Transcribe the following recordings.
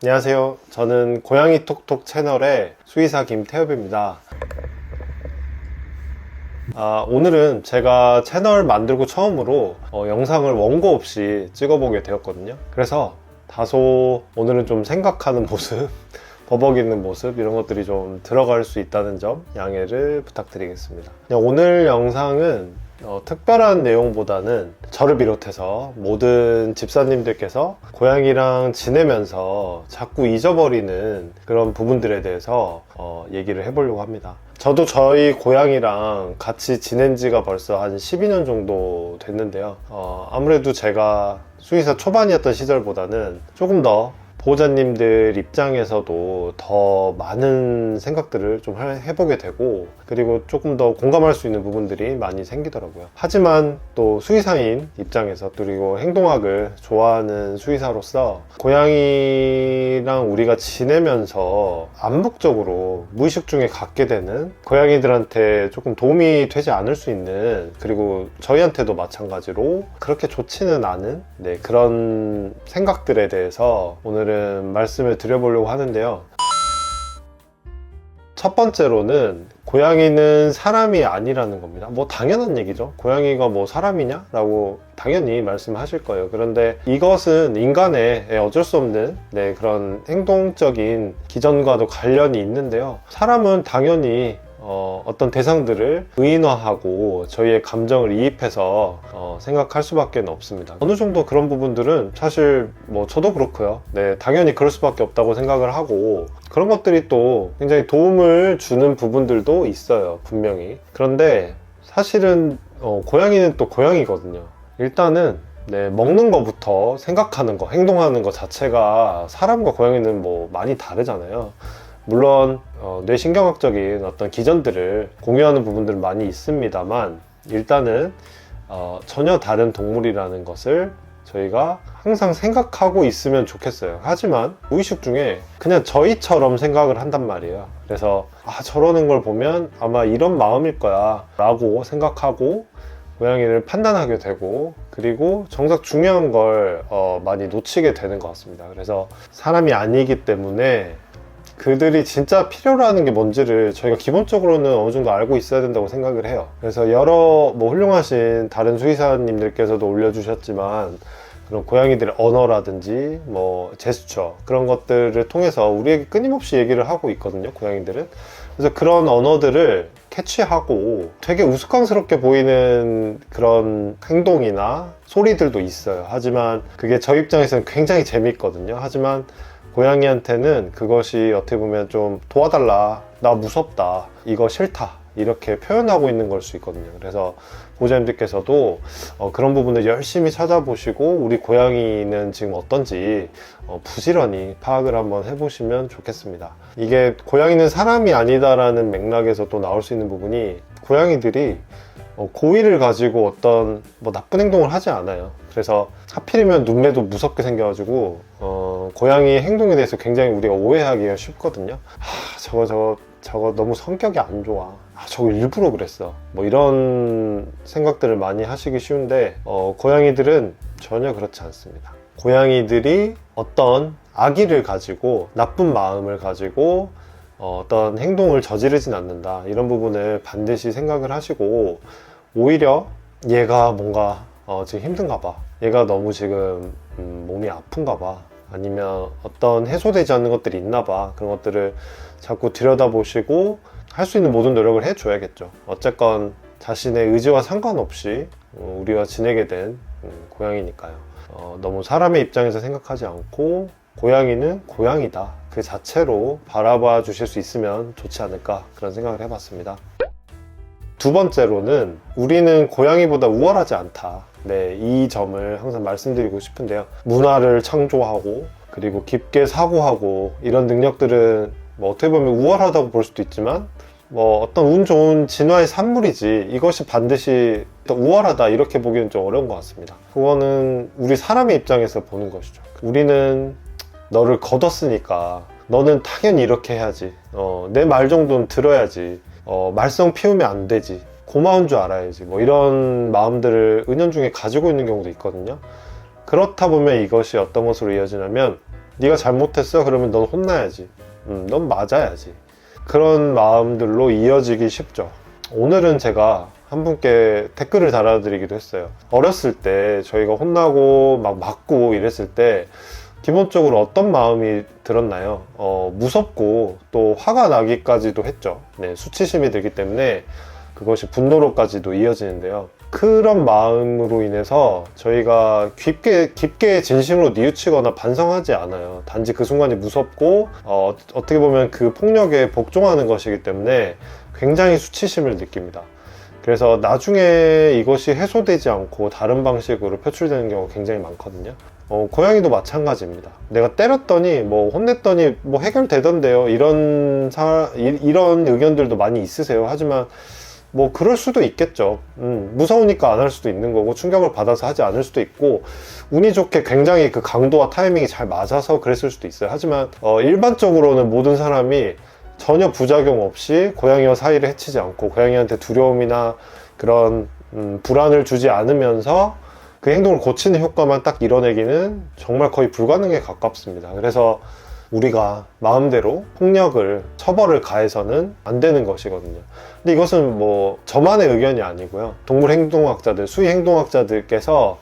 안녕하세요. 저는 고양이 톡톡 채널의 수의사 김태엽입니다. 오늘은 제가 채널 만들고 처음으로 영상을 원고 없이 찍어보게 되었거든요. 그래서 다소 오늘은 좀 생각하는 모습, 버벅이는 모습 이런 것들이 좀 들어갈 수 있다는 점 양해를 부탁드리겠습니다. 오늘 영상은 특별한 내용보다는 저를 비롯해서 모든 집사님들께서 고양이랑 지내면서 자꾸 잊어버리는 그런 부분들에 대해서 얘기를 해보려고 합니다. 저도 저희 고양이랑 같이 지낸 지가 벌써 한 12년 정도 됐는데요. 아무래도 제가 수의사 초반이었던 시절보다는 조금 더 보호자님들 입장에서도 더 많은 생각들을 좀 해보게 되고, 그리고 조금 더 공감할 수 있는 부분들이 많이 생기더라고요. 하지만 또 수의사인 입장에서, 그리고 행동학을 좋아하는 수의사로서 고양이랑 우리가 지내면서 암묵적으로 무의식 중에 갖게 되는, 고양이들한테 조금 도움이 되지 않을 수 있는, 그리고 저희한테도 마찬가지로 그렇게 좋지는 않은 그런 생각들에 대해서 오늘은 말씀을 드려보려고 하는데요. 첫 번째로는 고양이는 사람이 아니라는 겁니다. 뭐 당연한 얘기죠. 고양이가 뭐 사람이냐? 라고 당연히 말씀하실 거예요. 그런데 이것은 인간의 어쩔 수 없는 그런 행동적인 기전과도 관련이 있는데요. 사람은 당연히 어떤 대상들을 의인화하고 저희의 감정을 이입해서 생각할 수밖에 없습니다. 어느 정도 그런 부분들은 사실 뭐 저도 그렇고요. 당연히 그럴 수밖에 없다고 생각을 하고, 그런 것들이 또 굉장히 도움을 주는 부분들도 있어요, 분명히. 그런데 사실은 고양이는 또 고양이거든요. 일단은 먹는 거부터 생각하는 거, 행동하는 거 자체가 사람과 고양이는 뭐 많이 다르잖아요. 물론 뇌신경학적인 어떤 기전들을 공유하는 부분들은 많이 있습니다만, 일단은 전혀 다른 동물이라는 것을 저희가 항상 생각하고 있으면 좋겠어요. 하지만 무의식 중에 그냥 저희처럼 생각을 한단 말이에요. 그래서 저러는 걸 보면 아마 이런 마음일 거야 라고 생각하고 고양이를 판단하게 되고, 그리고 정작 중요한 걸 많이 놓치게 되는 것 같습니다. 그래서 사람이 아니기 때문에 그들이 진짜 필요로 하는 게 뭔지를 저희가 기본적으로는 어느 정도 알고 있어야 된다고 생각을 해요. 그래서 여러 훌륭하신 다른 수의사님들께서도 올려주셨지만, 그런 고양이들의 언어라든지 뭐 제스처, 그런 것들을 통해서 우리에게 끊임없이 얘기를 하고 있거든요, 고양이들은. 그래서 그런 언어들을 캐치하고 되게 우스꽝스럽게 보이는 그런 행동이나 소리들도 있어요. 하지만 그게 저 입장에서는 굉장히 재밌거든요. 하지만 고양이한테는 그것이 어떻게 보면 좀 도와달라, 나 무섭다, 이거 싫다, 이렇게 표현하고 있는 걸 수 있거든요. 그래서 보호자님들께서도 그런 부분을 열심히 찾아보시고 우리 고양이는 지금 어떤지 부지런히 파악을 한번 해보시면 좋겠습니다. 이게 고양이는 사람이 아니다라는 맥락에서 또 나올 수 있는 부분이, 고양이들이 고의를 가지고 어떤 나쁜 행동을 하지 않아요. 그래서 하필이면 눈매도 무섭게 생겨가지고 고양이 행동에 대해서 굉장히 우리가 오해하기가 쉽거든요. 저거 너무 성격이 안 좋아, 저거 일부러 그랬어, 뭐 이런 생각들을 많이 하시기 쉬운데, 고양이들은 전혀 그렇지 않습니다. 고양이들이 어떤 악의를 가지고, 나쁜 마음을 가지고 어떤 행동을 저지르진 않는다, 이런 부분을 반드시 생각을 하시고, 오히려 얘가 뭔가 지금 힘든가 봐, 얘가 너무 지금 몸이 아픈가 봐, 아니면 어떤 해소되지 않는 것들이 있나 봐, 그런 것들을 자꾸 들여다보시고 할 수 있는 모든 노력을 해줘야겠죠. 어쨌건 자신의 의지와 상관없이 우리와 지내게 된 고양이니까요. 너무 사람의 입장에서 생각하지 않고 고양이는 고양이다, 그 자체로 바라봐 주실 수 있으면 좋지 않을까, 그런 생각을 해봤습니다. 두 번째로는 우리는 고양이보다 우월하지 않다, 이 점을 항상 말씀드리고 싶은데요. 문화를 창조하고, 그리고 깊게 사고하고, 이런 능력들은 어떻게 보면 우월하다고 볼 수도 있지만, 어떤 운 좋은 진화의 산물이지 이것이 반드시 우월하다 이렇게 보기는 좀 어려운 것 같습니다. 그거는 우리 사람의 입장에서 보는 것이죠. 우리는 너를 거뒀으니까 너는 당연히 이렇게 해야지, 내 말 정도는 들어야지, 말썽 피우면 안 되지, 고마운 줄 알아야지, 뭐 이런 마음들을 은연중에 가지고 있는 경우도 있거든요. 그렇다 보면 이것이 어떤 것으로 이어지냐면 네가 잘못했어? 그러면 넌 혼나야지. 넌 맞아야지. 그런 마음들로 이어지기 쉽죠. 오늘은 제가 한 분께 댓글을 달아드리기도 했어요. 어렸을 때 저희가 혼나고 막 맞고 이랬을 때 기본적으로 어떤 마음이 들었나요? 무섭고 또 화가 나기까지도 했죠. 네, 수치심이 들기 때문에 그것이 분노로까지도 이어지는데요. 그런 마음으로 인해서 저희가 깊게 진심으로 뉘우치거나 반성하지 않아요. 단지 그 순간이 무섭고 어떻게 보면 그 폭력에 복종하는 것이기 때문에 굉장히 수치심을 느낍니다. 그래서 나중에 이것이 해소되지 않고 다른 방식으로 표출되는 경우가 굉장히 많거든요. 고양이도 마찬가지입니다. 내가 때렸더니 뭐 혼냈더니 뭐 해결되던데요. 이런 의견들도 많이 있으세요. 하지만 뭐 그럴 수도 있겠죠. 무서우니까 안 할 수도 있는 거고, 충격을 받아서 하지 않을 수도 있고, 운이 좋게 굉장히 그 강도와 타이밍이 잘 맞아서 그랬을 수도 있어요. 하지만 일반적으로는 모든 사람이 전혀 부작용 없이 고양이와 사이를 해치지 않고 고양이한테 두려움이나 그런 불안을 주지 않으면서 그 행동을 고치는 효과만 딱 이뤄내기는 정말 거의 불가능에 가깝습니다. 그래서 우리가 마음대로 폭력을, 처벌을 가해서는 안 되는 것이거든요. 근데 이것은 뭐 저만의 의견이 아니고요. 동물 행동학자들, 수의 행동학자들께서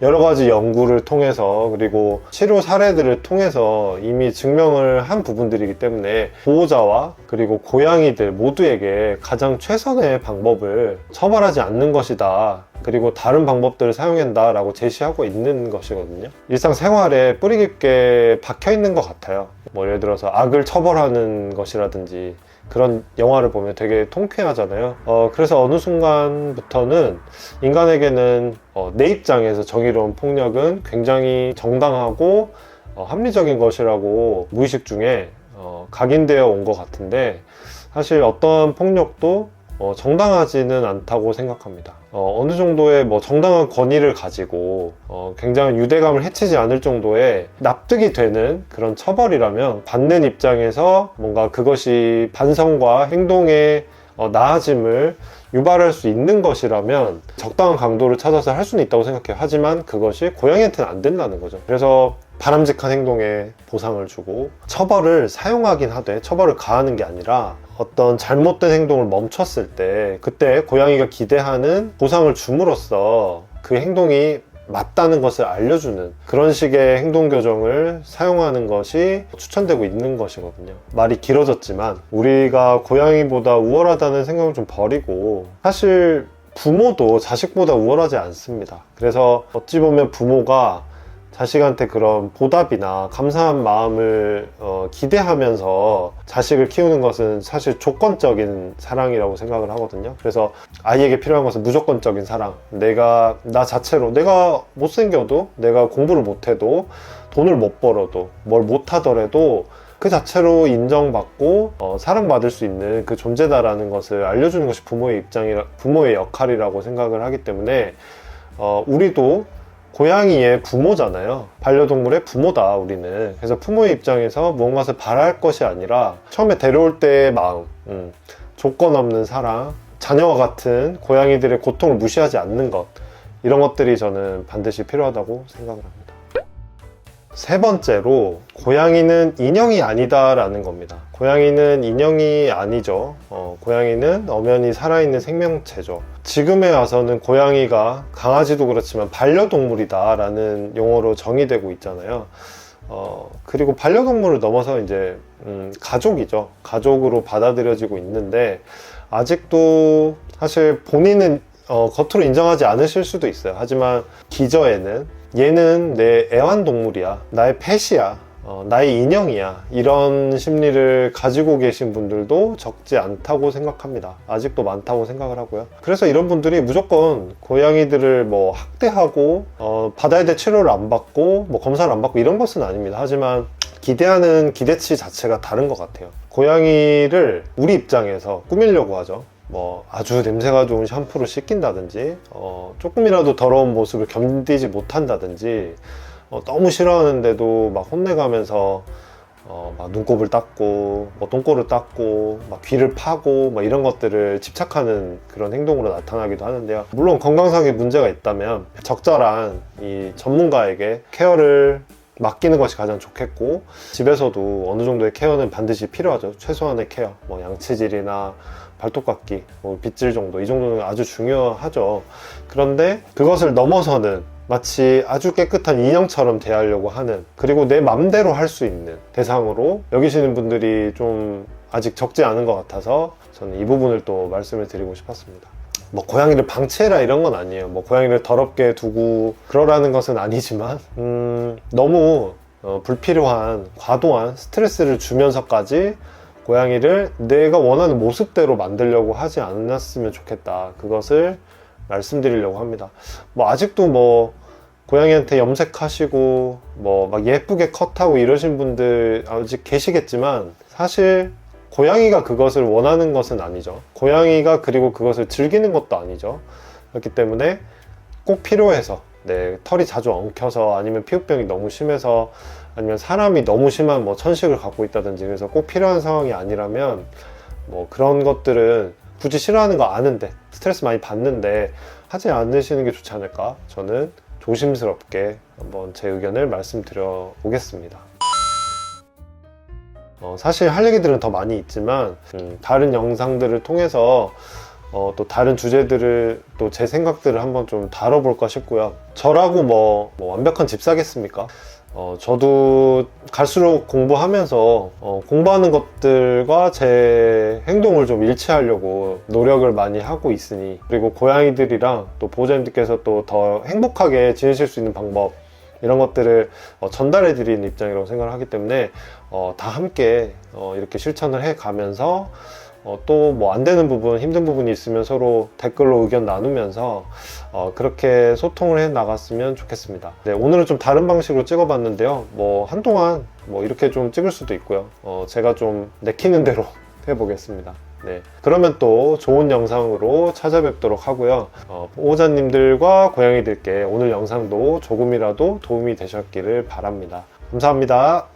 여러 가지 연구를 통해서 그리고 치료 사례들을 통해서 이미 증명을 한 부분들이기 때문에 보호자와 그리고 고양이들 모두에게 가장 최선의 방법을 처벌하지 않는 것이다. 그리고 다른 방법들을 사용한다 라고 제시하고 있는 것이거든요. 일상생활에 뿌리 깊게 박혀 있는 것 같아요. 뭐 예를 들어서 악을 처벌하는 것이라든지 그런 영화를 보면 되게 통쾌하잖아요. 그래서 어느 순간부터는 인간에게는 내 입장에서 정의로운 폭력은 굉장히 정당하고 합리적인 것이라고 무의식 중에 각인되어 온 것 같은데, 사실 어떠한 폭력도 정당하지는 않다고 생각합니다. 어느 정도의 뭐 정당한 권위를 가지고 굉장히 유대감을 해치지 않을 정도의 납득이 되는 그런 처벌이라면, 받는 입장에서 뭔가 그것이 반성과 행동의 나아짐을 유발할 수 있는 것이라면 적당한 강도를 찾아서 할 수는 있다고 생각해요. 하지만 그것이 고양이한테는 안 된다는 거죠. 그래서 바람직한 행동에 보상을 주고 처벌을 사용하긴 하되, 처벌을 가하는 게 아니라 어떤 잘못된 행동을 멈췄을 때 그때 고양이가 기대하는 보상을 줌으로써 그 행동이 맞다는 것을 알려주는 그런 식의 행동 교정을 사용하는 것이 추천되고 있는 것이거든요. 말이 길어졌지만 우리가 고양이보다 우월하다는 생각을 좀 버리고, 사실 부모도 자식보다 우월하지 않습니다. 그래서 어찌 보면 부모가 자식한테 그런 보답이나 감사한 마음을 기대하면서 자식을 키우는 것은 사실 조건적인 사랑이라고 생각을 하거든요. 그래서 아이에게 필요한 것은 무조건적인 사랑. 나 자체로, 내가 못생겨도, 내가 공부를 못해도, 돈을 못 벌어도, 뭘 못하더라도 그 자체로 인정받고 사랑받을 수 있는 그 존재다라는 것을 알려주는 것이 부모의 역할이라고 생각을 하기 때문에 우리도 고양이의 부모잖아요. 반려동물의 부모다, 우리는. 그래서 부모의 입장에서 무언가를 바랄 것이 아니라 처음에 데려올 때의 마음, 조건 없는 사랑, 자녀와 같은 고양이들의 고통을 무시하지 않는 것, 이런 것들이 저는 반드시 필요하다고 생각을 합니다. 세 번째로, 고양이는 인형이 아니다라는 겁니다. 고양이는 인형이 아니죠. 고양이는 엄연히 살아있는 생명체죠. 지금에 와서는 고양이가, 강아지도 그렇지만 반려동물이다 라는 용어로 정의되고 있잖아요. 그리고 반려동물을 넘어서 이제 가족이죠. 가족으로 받아들여지고 있는데, 아직도 사실 본인은 겉으로 인정하지 않으실 수도 있어요. 하지만 기저에는 얘는 내 애완동물이야, 나의 펫이야, 나의 인형이야, 이런 심리를 가지고 계신 분들도 적지 않다고 생각합니다. 아직도 많다고 생각을 하고요. 그래서 이런 분들이 무조건 고양이들을 뭐 학대하고 받아야 될 치료를 안 받고 뭐 검사를 안 받고 이런 것은 아닙니다. 하지만 기대하는 기대치 자체가 다른 것 같아요. 고양이를 우리 입장에서 꾸미려고 하죠. 뭐 아주 냄새가 좋은 샴푸로 씻긴다든지, 조금이라도 더러운 모습을 견디지 못한다든지, 너무 싫어하는데도 막 혼내가면서 막 눈곱을 닦고 뭐 똥꼬를 닦고 막 귀를 파고 뭐 이런 것들을 집착하는 그런 행동으로 나타나기도 하는데요. 물론 건강상의 문제가 있다면 적절한 이 전문가에게 케어를 맡기는 것이 가장 좋겠고, 집에서도 어느 정도의 케어는 반드시 필요하죠. 최소한의 케어, 뭐 양치질이나 발톱 깎기, 뭐 빗질 정도, 이 정도는 아주 중요하죠. 그런데 그것을 넘어서는 마치 아주 깨끗한 인형처럼 대하려고 하는, 그리고 내 맘대로 할 수 있는 대상으로 여기시는 분들이 좀 아직 적지 않은 것 같아서 저는 이 부분을 또 말씀을 드리고 싶었습니다. 뭐 고양이를 방치해라 이런 건 아니에요. 뭐 고양이를 더럽게 두고 그러라는 것은 아니지만 너무 불필요한 과도한 스트레스를 주면서까지 고양이를 내가 원하는 모습대로 만들려고 하지 않았으면 좋겠다. 그것을 말씀드리려고 합니다. 뭐 아직도 뭐 고양이한테 염색하시고 뭐 막 예쁘게 컷하고 이러신 분들 아직 계시겠지만, 사실 고양이가 그것을 원하는 것은 아니죠. 고양이가 그리고 그것을 즐기는 것도 아니죠. 그렇기 때문에 꼭 필요해서, 털이 자주 엉켜서, 아니면 피부병이 너무 심해서, 아니면 사람이 너무 심한 뭐 천식을 갖고 있다든지, 그래서 꼭 필요한 상황이 아니라면 뭐 그런 것들은 굳이 싫어하는 거 아는데, 스트레스 많이 받는데 하지 않으시는 게 좋지 않을까? 저는 조심스럽게 한번 제 의견을 말씀드려 보겠습니다. 사실 할 얘기들은 더 많이 있지만 다른 영상들을 통해서 또 다른 주제들을, 또 제 생각들을 한번 좀 다뤄볼까 싶고요. 저라고 뭐 완벽한 집사겠습니까? 저도 갈수록 공부하면서 공부하는 것들과 제 행동을 좀 일치하려고 노력을 많이 하고 있으니, 그리고 고양이들이랑 또 보호자님들께서 또 더 행복하게 지내실 수 있는 방법, 이런 것들을 전달해 드리는 입장이라고 생각을 하기 때문에 다 함께 이렇게 실천을 해 가면서 또 뭐 안 되는 부분, 힘든 부분이 있으면 서로 댓글로 의견 나누면서 그렇게 소통을 해 나갔으면 좋겠습니다. 네, 오늘은 좀 다른 방식으로 찍어 봤는데요. 뭐 한동안 뭐 이렇게 좀 찍을 수도 있고요. 제가 좀 내키는 대로 해 보겠습니다. 네, 그러면 또 좋은 영상으로 찾아뵙도록 하고요. 보호자님들과 고양이들께 오늘 영상도 조금이라도 도움이 되셨기를 바랍니다. 감사합니다.